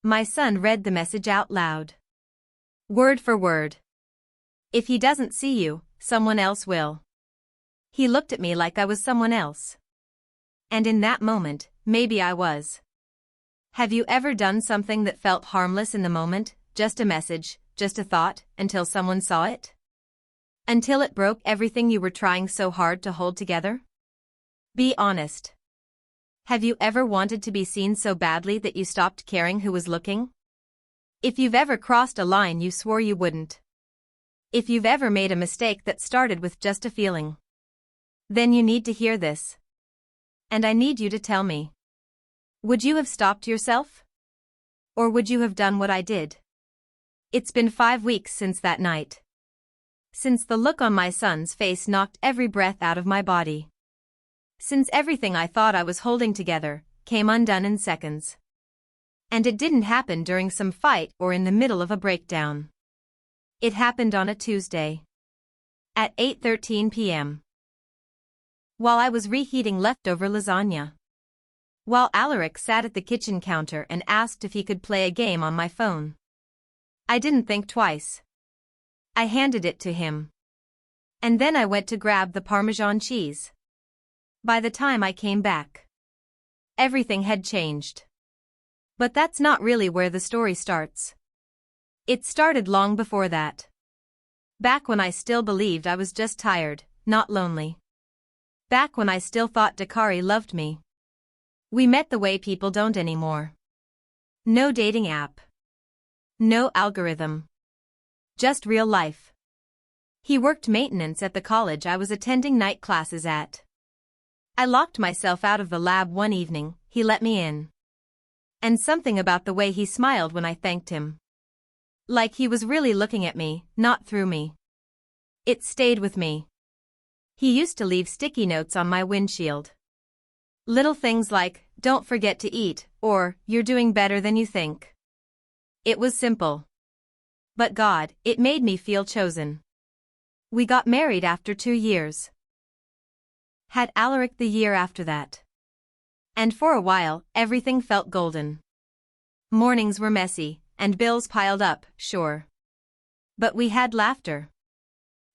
My son read the message out loud. Word for word. If he doesn't see you, someone else will. He looked at me like I was someone else. And in that moment, maybe I was. Have you ever done something that felt harmless in the moment, just a message, just a thought, until someone saw it? Until it broke everything you were trying so hard to hold together? Be honest. Have you ever wanted to be seen so badly that you stopped caring who was looking? If you've ever crossed a line you swore you wouldn't. If you've ever made a mistake that started with just a feeling. Then you need to hear this. And I need you to tell me. Would you have stopped yourself? Or would you have done what I did? It's been 5 weeks since that night. Since the look on my son's face knocked every breath out of my body. Since everything I thought I was holding together came undone in seconds. And it didn't happen during some fight or in the middle of a breakdown. It happened on a Tuesday. At 8:13 p.m. While I was reheating leftover lasagna. While Alaric sat at the kitchen counter and asked if he could play a game on my phone. I didn't think twice. I handed it to him. And then I went to grab the Parmesan cheese. By the time I came back, everything had changed. But that's not really where the story starts. It started long before that. Back when I still believed I was just tired, not lonely. Back when I still thought Dakari loved me. We met the way people don't anymore. No dating app. No algorithm. Just real life. He worked maintenance at the college I was attending night classes at. I locked myself out of the lab one evening, he let me in. And something about the way he smiled when I thanked him. Like he was really looking at me, not through me. It stayed with me. He used to leave sticky notes on my windshield. Little things like, "Don't forget to eat," or, "You're doing better than you think." It was simple. But God, it made me feel chosen. We got married after 2 years. Had Alaric the year after that. And for a while, everything felt golden. Mornings were messy, and bills piled up, sure. But we had laughter.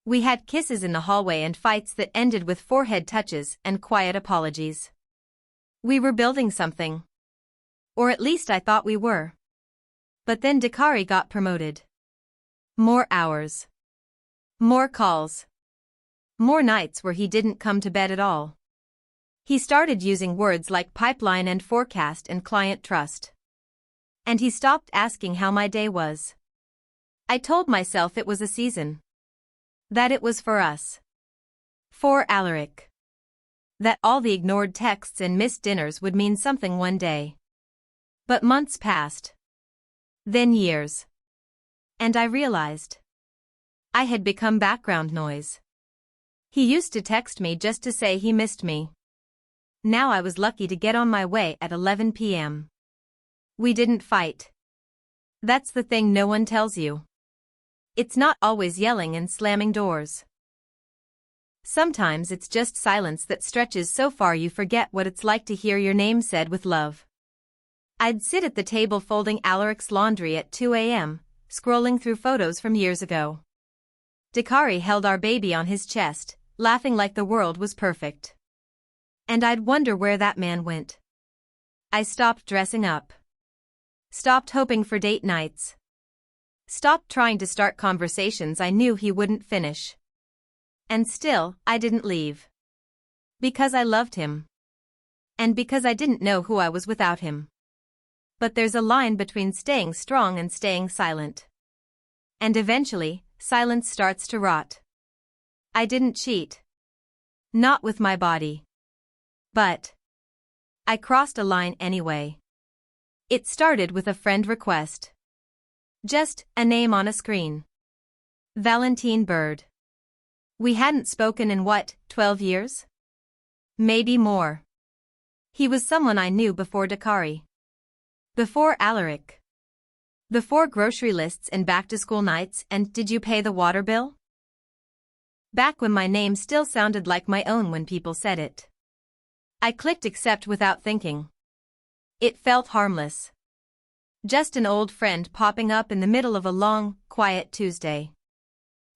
We had kisses in the hallway and fights that ended with forehead touches and quiet apologies. We were building something. Or at least I thought we were. But then Dakari got promoted. More hours. More calls. More nights where he didn't come to bed at all. He started using words like pipeline and forecast and client trust. And he stopped asking how my day was. I told myself it was a season. That it was for us. For Alaric. That all the ignored texts and missed dinners would mean something one day. But months passed. Then years. And I realized. I had become background noise. He used to text me just to say he missed me. Now I was lucky to get on my way at 11 p.m. We didn't fight. That's the thing no one tells you. It's not always yelling and slamming doors. Sometimes it's just silence that stretches so far you forget what it's like to hear your name said with love. I'd sit at the table folding Alaric's laundry at 2 a.m., scrolling through photos from years ago. Dakari held our baby on his chest, laughing like the world was perfect. And I'd wonder where that man went. I stopped dressing up. Stopped hoping for date nights. Stopped trying to start conversations I knew he wouldn't finish. And still, I didn't leave. Because I loved him. And because I didn't know who I was without him. But there's a line between staying strong and staying silent. And eventually, silence starts to rot. I didn't cheat. Not with my body. But I crossed a line anyway. It started with a friend request. Just a name on a screen. Valentine Bird. We hadn't spoken in 12 years? Maybe more. He was someone I knew before Dakari. Before Alaric. Before grocery lists and back-to-school nights and did you pay the water bill? Back when my name still sounded like my own when people said it. I clicked accept without thinking. It felt harmless. Just an old friend popping up in the middle of a long, quiet Tuesday.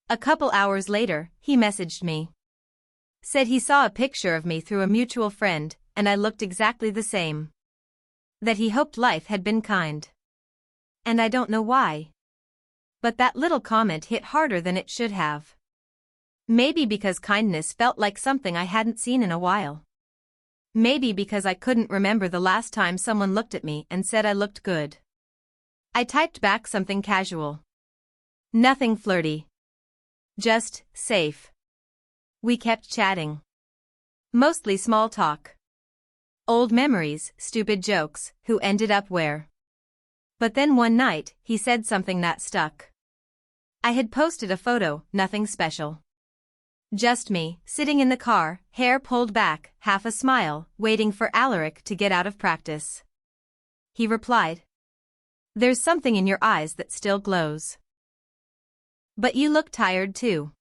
A couple hours later, he messaged me. Said he saw a picture of me through a mutual friend, and I looked exactly the same. That he hoped life had been kind. And I don't know why. But that little comment hit harder than it should have. Maybe because kindness felt like something I hadn't seen in a while. Maybe because I couldn't remember the last time someone looked at me and said I looked good. I typed back something casual. Nothing flirty. Just, safe. We kept chatting. Mostly small talk. Old memories, stupid jokes, who ended up where. But then one night, he said something that stuck. I had posted a photo, nothing special. Just me, sitting in the car, hair pulled back, half a smile, waiting for Alaric to get out of practice. He replied. There's something in your eyes that still glows. But you look tired too.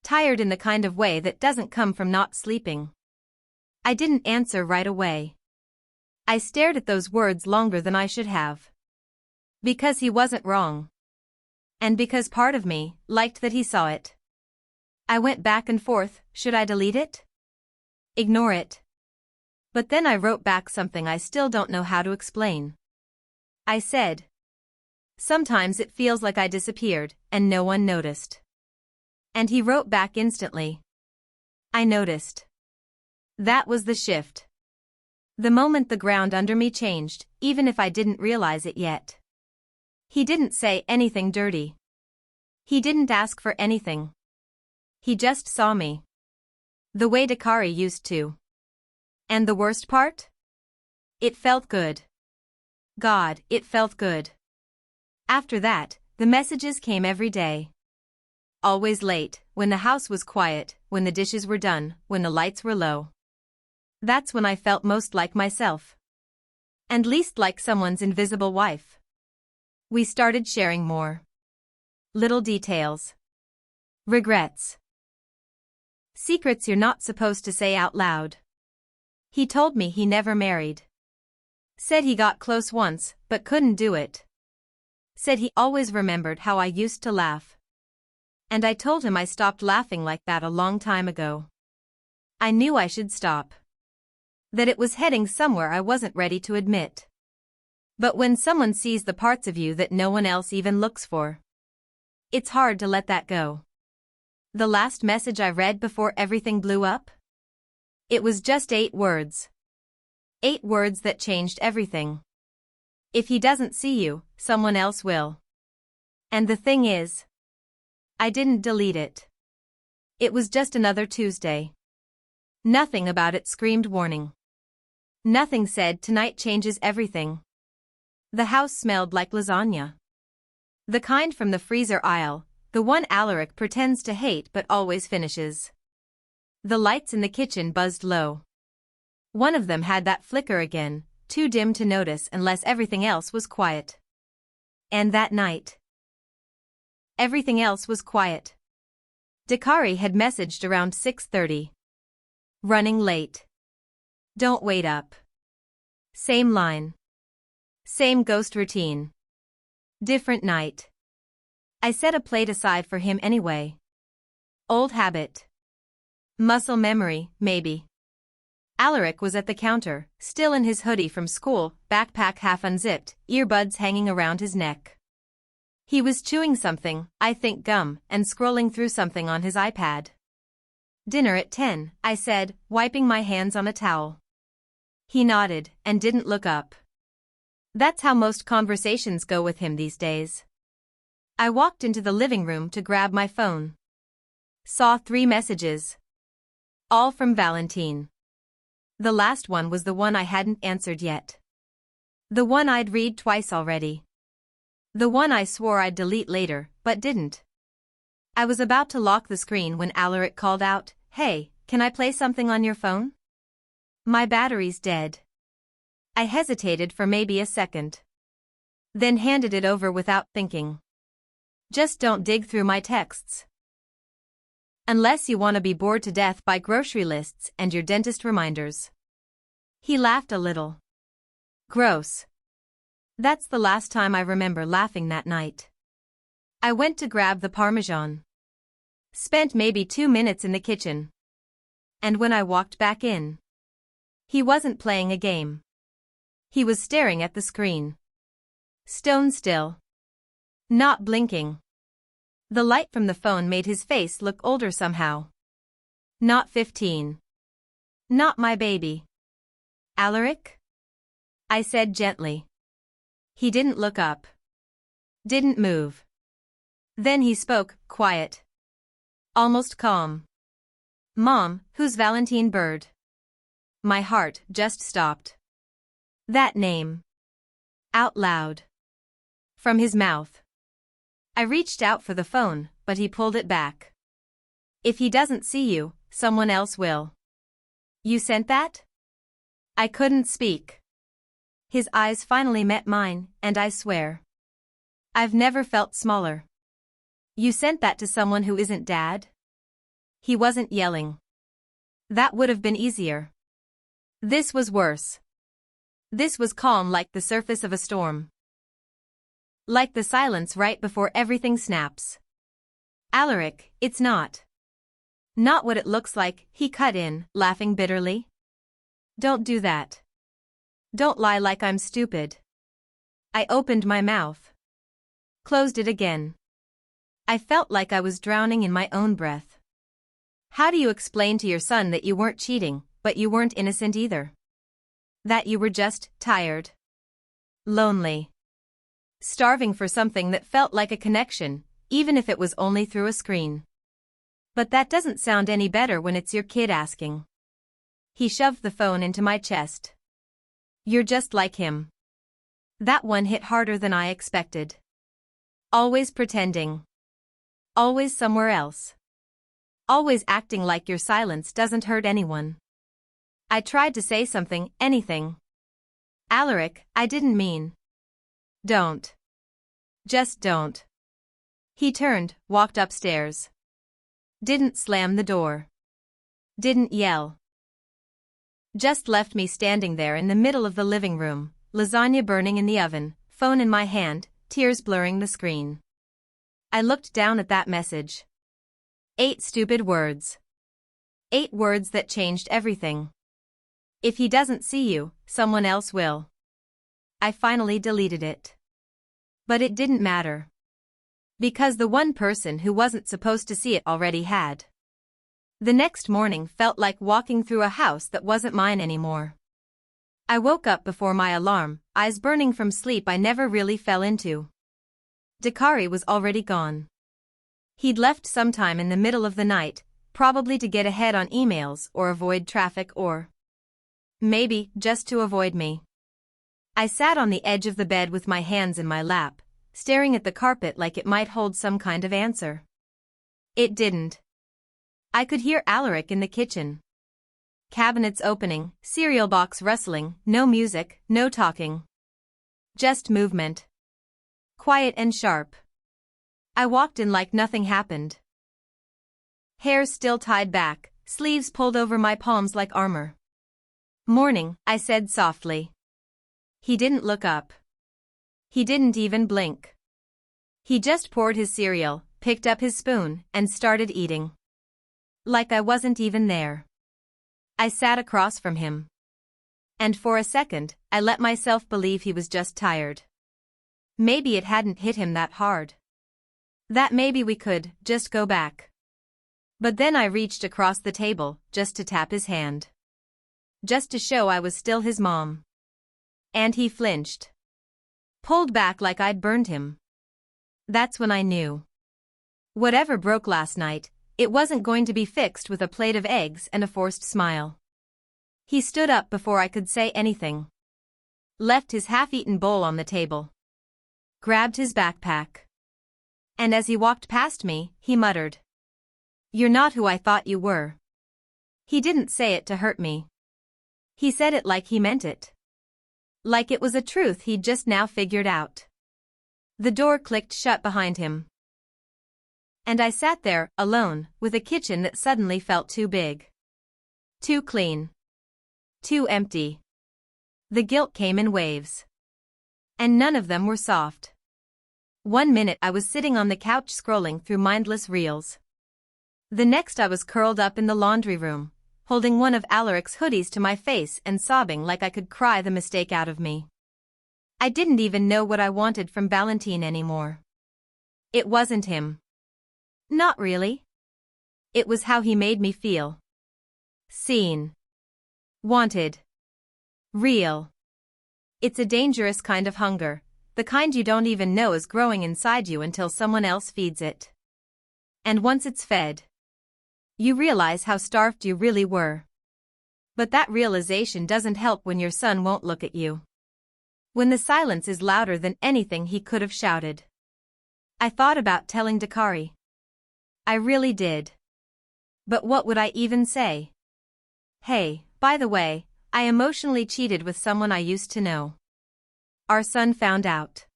Tired in the kind of way that doesn't come from not sleeping. I didn't answer right away. I stared at those words longer than I should have. Because he wasn't wrong. And because part of me liked that he saw it. I went back and forth, should I delete it? Ignore it? But then I wrote back something I still don't know how to explain. I said. Sometimes it feels like I disappeared, and no one noticed. And he wrote back instantly. I noticed. That was the shift. The moment the ground under me changed, even if I didn't realize it yet. He didn't say anything dirty. He didn't ask for anything. He just saw me. The way Dakari used to. And the worst part? It felt good. God, it felt good. After that, the messages came every day. Always late, when the house was quiet, when the dishes were done, when the lights were low. That's when I felt most like myself. And least like someone's invisible wife. We started sharing more. Little details. Regrets. Secrets you're not supposed to say out loud. He told me he never married. Said he got close once, but couldn't do it. Said he always remembered how I used to laugh. And I told him I stopped laughing like that a long time ago. I knew I should stop. That it was heading somewhere I wasn't ready to admit. But when someone sees the parts of you that no one else even looks for, it's hard to let that go. The last message I read before everything blew up? It was just 8 words. 8 words that changed everything. If he doesn't see you, someone else will. And the thing is, I didn't delete it. It was just another Tuesday. Nothing about it screamed warning. Nothing said tonight changes everything. The house smelled like lasagna. The kind from the freezer aisle, the one Alaric pretends to hate but always finishes. The lights in the kitchen buzzed low. One of them had that flicker again, too dim to notice unless everything else was quiet. And that night, everything else was quiet. Dakari had messaged around 6:30. Running late. Don't wait up. Same line. Same ghost routine. Different night. I set a plate aside for him anyway. Old habit. Muscle memory, maybe. Alaric was at the counter, still in his hoodie from school, backpack half unzipped, earbuds hanging around his neck. He was chewing something, I think gum, and scrolling through something on his iPad. Dinner at 10, I said, wiping my hands on a towel. He nodded, and didn't look up. That's how most conversations go with him these days. I walked into the living room to grab my phone. Saw 3 messages. All from Valentine. The last one was the one I hadn't answered yet. The one I'd read twice already. The one I swore I'd delete later, but didn't. I was about to lock the screen when Alaric called out, "Hey, can I play something on your phone?" My battery's dead. I hesitated for maybe a second. Then handed it over without thinking. Just don't dig through my texts. Unless you want to be bored to death by grocery lists and your dentist reminders. He laughed a little. Gross. That's the last time I remember laughing that night. I went to grab the Parmesan. Spent maybe 2 minutes in the kitchen. And when I walked back in, he wasn't playing a game. He was staring at the screen. Stone still. Not blinking. The light from the phone made his face look older somehow. Not 15. Not my baby. Alaric? I said gently. He didn't look up. Didn't move. Then he spoke, quiet. Almost calm. Mom, who's Valentine Bird? My heart just stopped. That name. Out loud. From his mouth. I reached out for the phone, but he pulled it back. If he doesn't see you, someone else will. You sent that? I couldn't speak. His eyes finally met mine, and I swear, I've never felt smaller. You sent that to someone who isn't Dad? He wasn't yelling. That would have been easier. This was worse. This was calm like the surface of a storm. Like the silence right before everything snaps. Alaric, it's not. Not what it looks like, he cut in, laughing bitterly. Don't do that. Don't lie like I'm stupid. I opened my mouth. Closed it again. I felt like I was drowning in my own breath. How do you explain to your son that you weren't cheating, but you weren't innocent either? That you were just tired. Lonely. Starving for something that felt like a connection, even if it was only through a screen. But that doesn't sound any better when it's your kid asking. He shoved the phone into my chest. You're just like him. That one hit harder than I expected. Always pretending. Always somewhere else. Always acting like your silence doesn't hurt anyone. I tried to say something, anything. Alaric, I didn't mean. Don't. Just don't. He turned, walked upstairs. Didn't slam the door. Didn't yell. Just left me standing there in the middle of the living room, lasagna burning in the oven, phone in my hand, tears blurring the screen. I looked down at that message. 8 stupid words. 8 words that changed everything. If he doesn't see you, someone else will. I finally deleted it. But it didn't matter. Because the one person who wasn't supposed to see it already had. The next morning felt like walking through a house that wasn't mine anymore. I woke up before my alarm, eyes burning from sleep I never really fell into. Dakari was already gone. He'd left sometime in the middle of the night, probably to get ahead on emails or avoid traffic or maybe just to avoid me. I sat on the edge of the bed with my hands in my lap, staring at the carpet like it might hold some kind of answer. It didn't. I could hear Alaric in the kitchen. Cabinets opening, cereal box rustling, no music, no talking. Just movement. Quiet and sharp. I walked in like nothing happened. Hair still tied back, sleeves pulled over my palms like armor. Morning, I said softly. He didn't look up. He didn't even blink. He just poured his cereal, picked up his spoon, and started eating. Like I wasn't even there. I sat across from him. And for a second, I let myself believe he was just tired. Maybe it hadn't hit him that hard. That maybe we could just go back. But then I reached across the table, just to tap his hand. Just to show I was still his mom. And he flinched. Pulled back like I'd burned him. That's when I knew. Whatever broke last night, it wasn't going to be fixed with a plate of eggs and a forced smile. He stood up before I could say anything. Left his half-eaten bowl on the table. Grabbed his backpack. And as he walked past me, he muttered. You're not who I thought you were. He didn't say it to hurt me. He said it like he meant it. Like it was a truth he'd just now figured out. The door clicked shut behind him. And I sat there, alone, with a kitchen that suddenly felt too big. Too clean. Too empty. The guilt came in waves. And none of them were soft. One minute I was sitting on the couch scrolling through mindless reels. The next I was curled up in the laundry room, holding one of Alaric's hoodies to my face and sobbing like I could cry the mistake out of me. I didn't even know what I wanted from Valentine anymore. It wasn't him. Not really. It was how he made me feel. Seen. Wanted. Real. It's a dangerous kind of hunger, the kind you don't even know is growing inside you until someone else feeds it. And once it's fed, you realize how starved you really were. But that realization doesn't help when your son won't look at you. When the silence is louder than anything he could have shouted. I thought about telling Dakari. I really did. But what would I even say? Hey, by the way, I emotionally cheated with someone I used to know. Our son found out.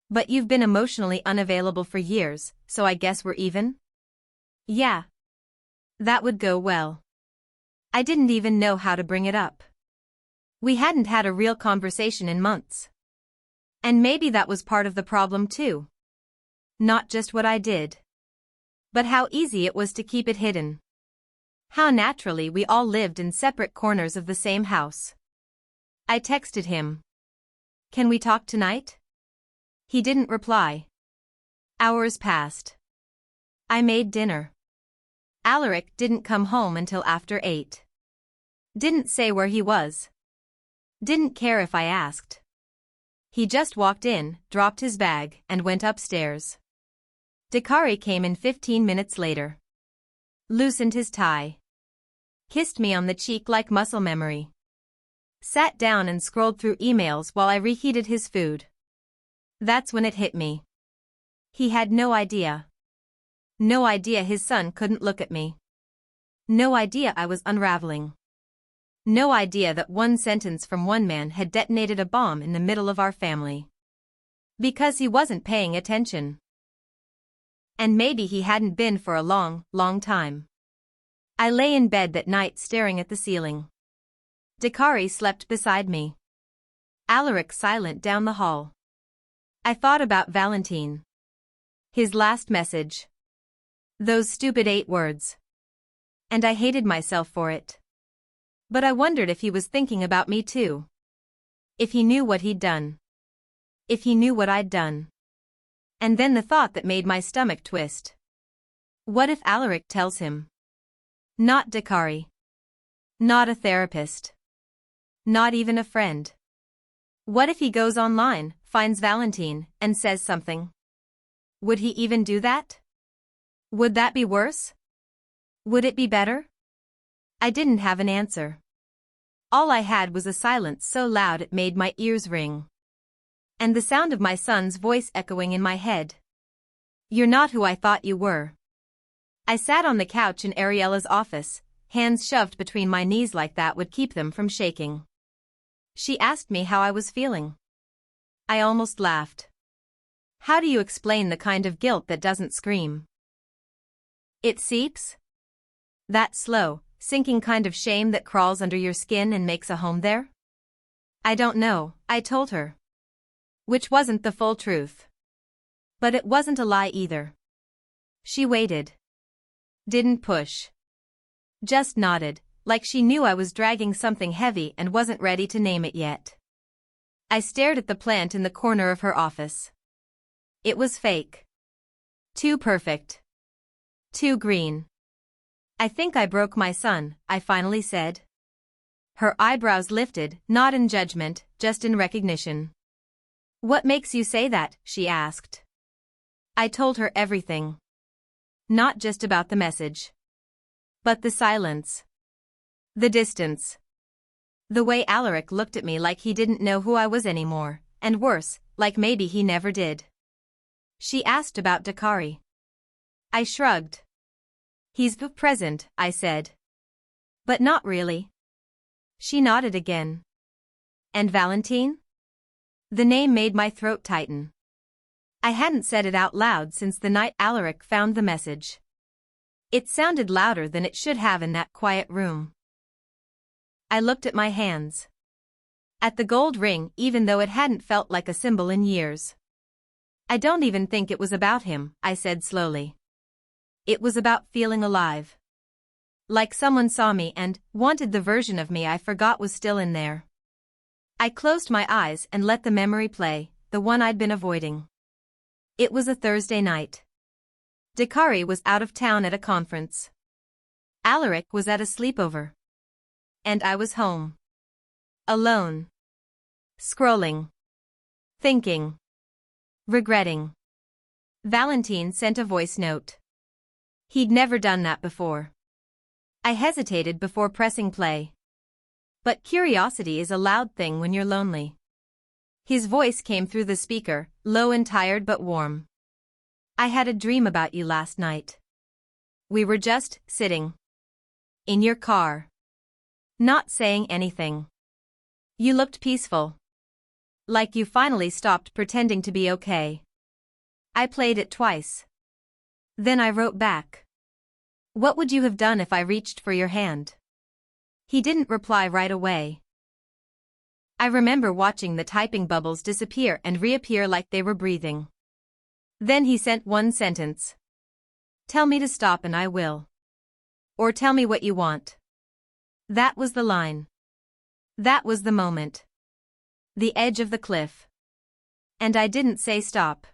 But you've been emotionally unavailable for years, so I guess we're even? Yeah. That would go well. I didn't even know how to bring it up. We hadn't had a real conversation in months. And maybe that was part of the problem too. Not just what I did. But how easy it was to keep it hidden. How naturally we all lived in separate corners of the same house. I texted him. Can we talk tonight? He didn't reply. Hours passed. I made dinner. Alaric didn't come home until after 8. Didn't say where he was. Didn't care if I asked. He just walked in, dropped his bag, and went upstairs. Dakari came in 15 minutes later. Loosened his tie. Kissed me on the cheek like muscle memory. Sat down and scrolled through emails while I reheated his food. That's when it hit me. He had no idea. No idea his son couldn't look at me. No idea I was unraveling. No idea that one sentence from one man had detonated a bomb in the middle of our family. Because he wasn't paying attention. And maybe he hadn't been for a long, long time. I lay in bed that night staring at the ceiling. Dakari slept beside me. Alaric silent down the hall. I thought about Valentine. His last message. Those stupid 8 words. And I hated myself for it. But I wondered if he was thinking about me too. If he knew what he'd done. If he knew what I'd done. And then the thought that made my stomach twist. What if Alaric tells him? Not Dakari. Not a therapist. Not even a friend. What if he goes online, finds Valentine, and says something? Would he even do that? Would that be worse? Would it be better? I didn't have an answer. All I had was a silence so loud it made my ears ring. And the sound of my son's voice echoing in my head. You're not who I thought you were. I sat on the couch in Ariella's office, hands shoved between my knees like that would keep them from shaking. She asked me how I was feeling. I almost laughed. How do you explain the kind of guilt that doesn't scream? It seeps? That slow, sinking kind of shame that crawls under your skin and makes a home there? I don't know, I told her. Which wasn't the full truth. But it wasn't a lie either. She waited. Didn't push. Just nodded, like she knew I was dragging something heavy and wasn't ready to name it yet. I stared at the plant in the corner of her office. It was fake. Too perfect. Too green. I think I broke my son, I finally said. Her eyebrows lifted, not in judgment, just in recognition. What makes you say that? She asked. I told her everything. Not just about the message. But the silence. The distance. The way Alaric looked at me like he didn't know who I was anymore, and worse, like maybe he never did. She asked about Dakari. I shrugged. He's present, I said. But not really. She nodded again. And Valentine? The name made my throat tighten. I hadn't said it out loud since the night Alaric found the message. It sounded louder than it should have in that quiet room. I looked at my hands. At the gold ring even though it hadn't felt like a symbol in years. I don't even think it was about him, I said slowly. It was about feeling alive. Like someone saw me and wanted the version of me I forgot was still in there. I closed my eyes and let the memory play, the one I'd been avoiding. It was a Thursday night. Dakari was out of town at a conference. Alaric was at a sleepover. And I was home. Alone. Scrolling. Thinking. Regretting. Valentine sent a voice note. He'd never done that before. I hesitated before pressing play. But curiosity is a loud thing when you're lonely. His voice came through the speaker, low and tired but warm. I had a dream about you last night. We were just sitting. In your car. Not saying anything. You looked peaceful. Like you finally stopped pretending to be okay. I played it twice. Then I wrote back. What would you have done if I reached for your hand? He didn't reply right away. I remember watching the typing bubbles disappear and reappear like they were breathing. Then he sent one sentence. Tell me to stop and I will. Or tell me what you want. That was the line. That was the moment. The edge of the cliff. And I didn't say stop.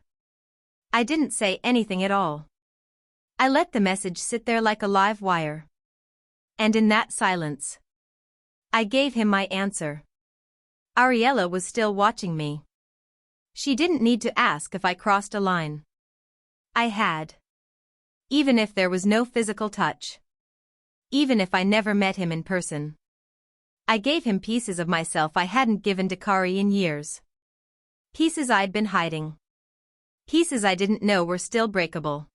I didn't say anything at all. I let the message sit there like a live wire. And in that silence, I gave him my answer. Ariella was still watching me. She didn't need to ask if I crossed a line. I had. Even if there was no physical touch. Even if I never met him in person. I gave him pieces of myself I hadn't given Dakari in years. Pieces I'd been hiding. Pieces I didn't know were still breakable.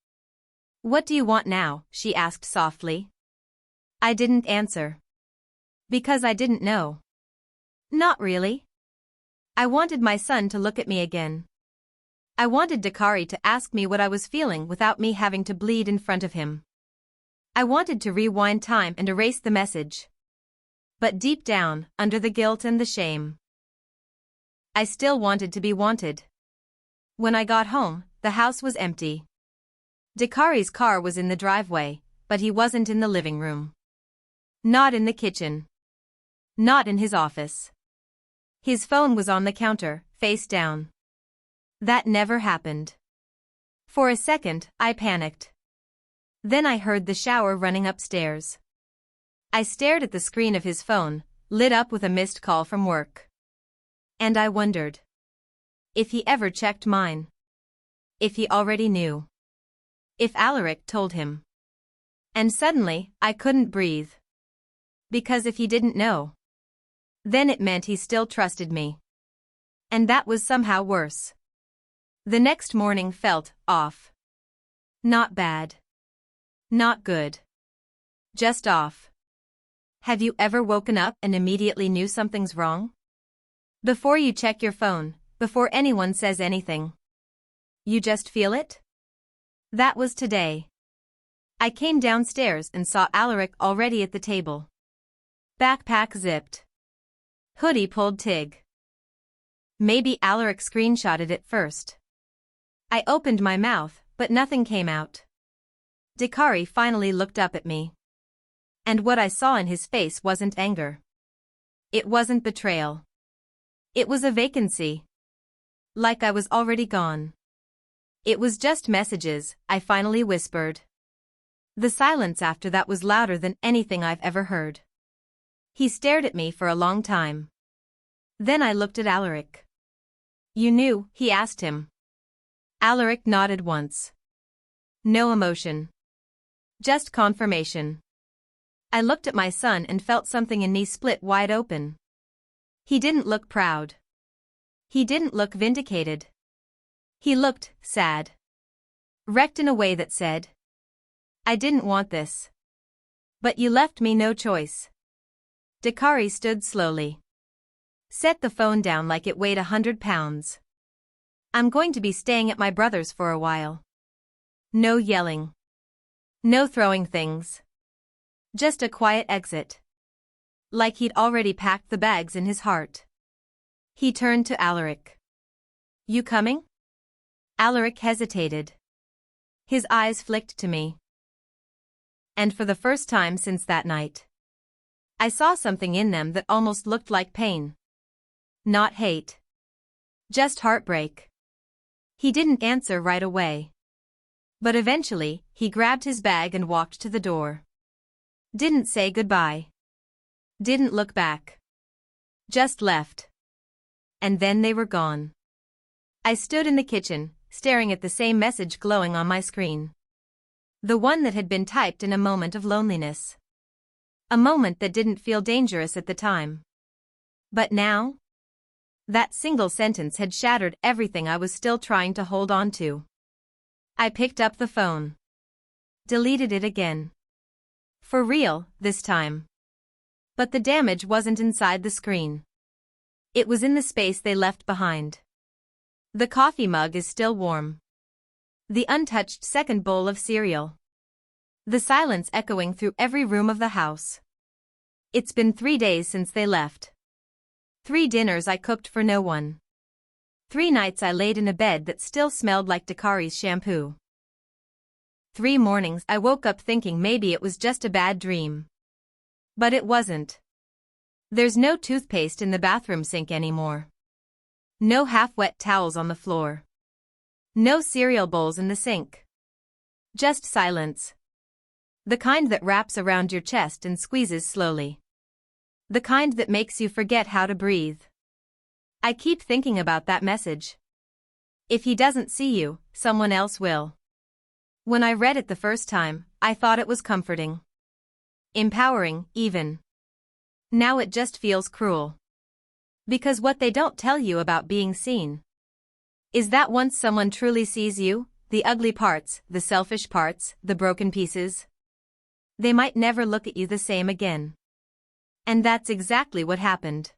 What do you want now? She asked softly. I didn't answer. Because I didn't know. Not really. I wanted my son to look at me again. I wanted Dakari to ask me what I was feeling without me having to bleed in front of him. I wanted to rewind time and erase the message. But deep down, under the guilt and the shame, I still wanted to be wanted. When I got home, the house was empty. Dakari's car was in the driveway, but he wasn't in the living room. Not in the kitchen. Not in his office. His phone was on the counter, face down. That never happened. For a second, I panicked. Then I heard the shower running upstairs. I stared at the screen of his phone, lit up with a missed call from work. And I wondered. If he ever checked mine. If he already knew. If Alaric told him. And suddenly, I couldn't breathe. Because if he didn't know, then it meant he still trusted me. And that was somehow worse. The next morning felt off. Not bad. Not good. Just off. Have you ever woken up and immediately knew something's wrong? Before you check your phone, before anyone says anything. You just feel it? That was today. I came downstairs and saw Alaric already at the table. Backpack zipped. Hoodie pulled Tig. Maybe Alaric screenshotted it first. I opened my mouth, but nothing came out. Dakari finally looked up at me. And what I saw in his face wasn't anger. It wasn't betrayal. It was a vacancy. Like I was already gone. It was just messages, I finally whispered. The silence after that was louder than anything I've ever heard. He stared at me for a long time. Then I looked at Alaric. You knew, he asked him. Alaric nodded once. No emotion. Just confirmation. I looked at my son and felt something in me split wide open. He didn't look proud. He didn't look vindicated. He looked sad. Wrecked in a way that said, I didn't want this. But you left me no choice. Dakari stood slowly. Set the phone down like it weighed 100 pounds. I'm going to be staying at my brother's for a while. No yelling. No throwing things. Just a quiet exit. Like he'd already packed the bags in his heart. He turned to Alaric. You coming? Alaric hesitated. His eyes flicked to me. And for the first time since that night, I saw something in them that almost looked like pain. Not hate. Just heartbreak. He didn't answer right away. But eventually, he grabbed his bag and walked to the door. Didn't say goodbye. Didn't look back. Just left. And then they were gone. I stood in the kitchen, staring at the same message glowing on my screen. The one that had been typed in a moment of loneliness. A moment that didn't feel dangerous at the time. But now? That single sentence had shattered everything I was still trying to hold on to. I picked up the phone. Deleted it again. For real, this time. But the damage wasn't inside the screen. It was in the space they left behind. The coffee mug is still warm. The untouched second bowl of cereal. The silence echoing through every room of the house. It's been 3 days since they left. 3 dinners I cooked for no one. 3 nights I laid in a bed that still smelled like Dakari's shampoo. 3 mornings I woke up thinking maybe it was just a bad dream. But it wasn't. There's no toothpaste in the bathroom sink anymore. No half-wet towels on the floor. No cereal bowls in the sink. Just silence. The kind that wraps around your chest and squeezes slowly. The kind that makes you forget how to breathe. I keep thinking about that message. If he doesn't see you, someone else will. When I read it the first time, I thought it was comforting. Empowering, even. Now it just feels cruel. Because what they don't tell you about being seen is that once someone truly sees you, the ugly parts, the selfish parts, the broken pieces, they might never look at you the same again. And that's exactly what happened.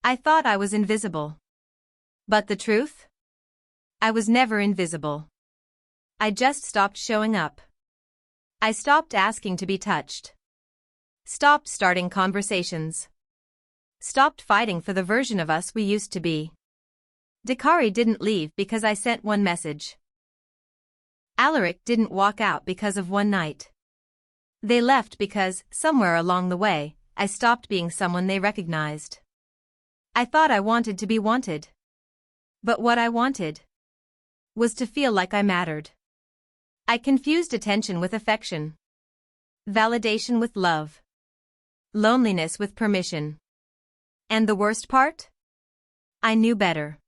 I thought I was invisible. But the truth? I was never invisible. I just stopped showing up. I stopped asking to be touched. Stopped starting conversations. Stopped fighting for the version of us we used to be. Dakari didn't leave because I sent one message. Alaric didn't walk out because of one night. They left because, somewhere along the way, I stopped being someone they recognized. I thought I wanted to be wanted. But what I wanted was to feel like I mattered. I confused attention with affection. Validation with love. Loneliness with permission. And the worst part? I knew better.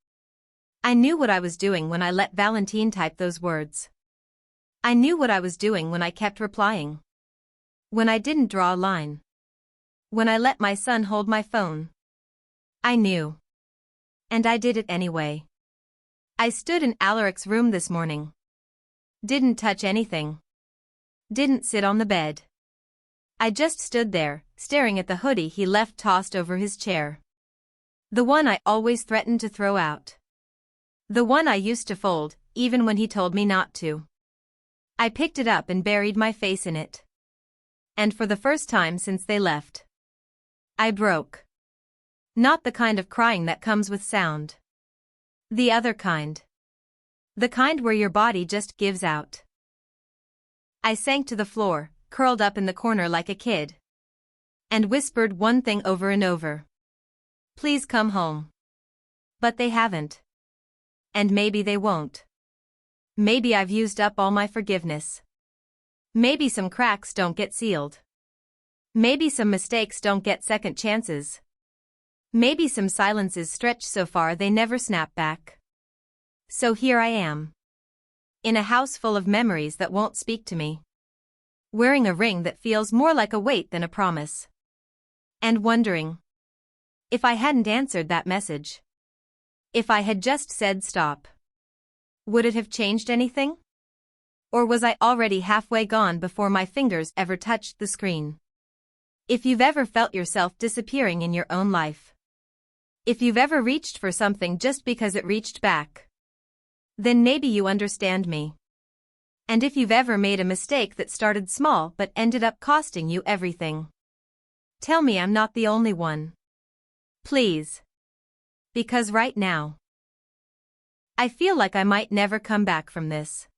I knew what I was doing when I let Valentine type those words. I knew what I was doing when I kept replying. When I didn't draw a line. When I let my son hold my phone. I knew. And I did it anyway. I stood in Alaric's room this morning. Didn't touch anything. Didn't sit on the bed. I just stood there, staring at the hoodie he left tossed over his chair. The one I always threatened to throw out. The one I used to fold, even when he told me not to. I picked it up and buried my face in it. And for the first time since they left, I broke. Not the kind of crying that comes with sound. The other kind. The kind where your body just gives out. I sank to the floor, curled up in the corner like a kid. And whispered one thing over and over. Please come home. But they haven't. And maybe they won't. Maybe I've used up all my forgiveness. Maybe some cracks don't get sealed. Maybe some mistakes don't get second chances. Maybe some silences stretch so far they never snap back. So here I am. In a house full of memories that won't speak to me. Wearing a ring that feels more like a weight than a promise. And wondering. If I hadn't answered that message. If I had just said stop. Would it have changed anything? Or was I already halfway gone before my fingers ever touched the screen? If you've ever felt yourself disappearing in your own life. If you've ever reached for something just because it reached back. Then maybe you understand me. And if you've ever made a mistake that started small but ended up costing you everything. Tell me I'm not the only one. Please. Because right now, I feel like I might never come back from this.